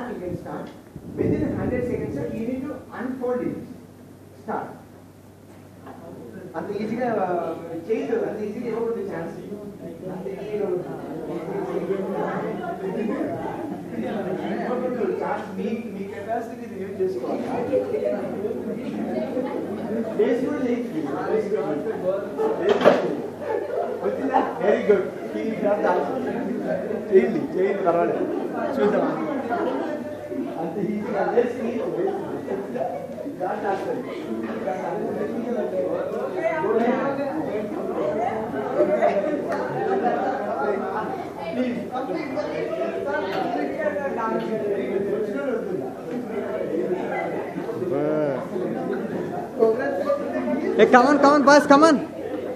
start, you can start. Within 100 seconds, you need to unfold it. Start. అంత ఈజీగా చేయదు, అంత ఈజీగా ఇవ్వకూడదు ఛాన్స్. అంత ఈజీగా ఛాన్స్ మీ కెపాసిటీ యూజ్ చేసుకోవాలి. వచ్చిందా? Very good. చేయండి చేయండి, పర్వాలేదు, చూద్దాం. అంత ఈజీగా Hey, come on, boss, come on.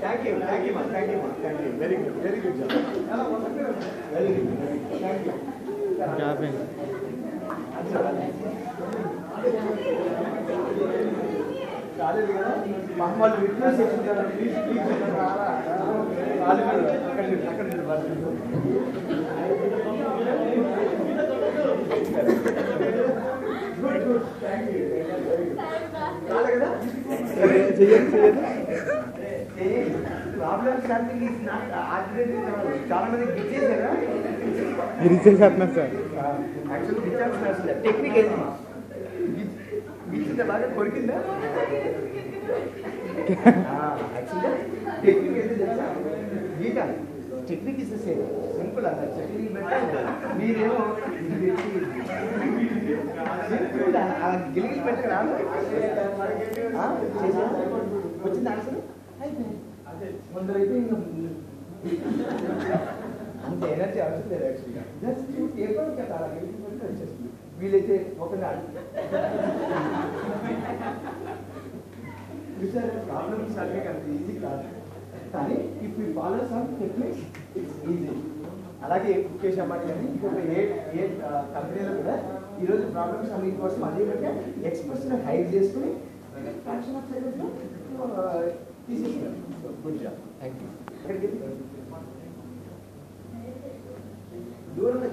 Thank you, ma. Very good job. Very good. Thank you. Clapping. కాలేదు కదా, మమ్మల్ని విట్నెస్ చేస్తున్నారు. Please good. Thank you. కాలేదు కదా, చేయండి. Problem solving is not ordinary. చాలా మంది గిచ్చేసారా? చేస్తున్నారు సార్. యాక్చువల్లీ గిచ్చాల్సిన అసలు టెక్నిక్ ఏంటి? గిచ్చిందా, బాగా కొరికిందా? యాక్చువల్గా టెక్నిక్ ఏంటి తెలుసా? గీకాలి. Technique is the same, simple. అన్న టెక్నిక్ పెట్టాలి. మీరేమో గిలిగిలి పెట్టి రాదు. వచ్చింది ఆన్సర్ ముందరైతే ఇంకా అంత ఎనర్జీ అవసరం లేదు. యాక్చువల్గా జస్ట్ పేపర్ కదా, అలా గిలిగిలి పెట్టి వచ్చేస్తుంది. వీలైతే ఒక ప్రాబ్లమ్ సాల్వింగ్ అంత ఈజీ కాదు, కానీ if you follow some techniques it's easy. అలాగే ముఖేష్ అంబానీ కానీ ఇంకొక ఏ కంపెనీలో కూడా ఈరోజు ప్రాబ్లమ్ సాల్వింగ్ కోసం అదే బట్టి ఎక్స్ప్రెస్ని హైడ్ చేసుకుని ఫ్రాక్షన్ ఆఫ్ సెకండ్స్లో తీసేస్తున్నారు. Good job, thank you. దూరంగా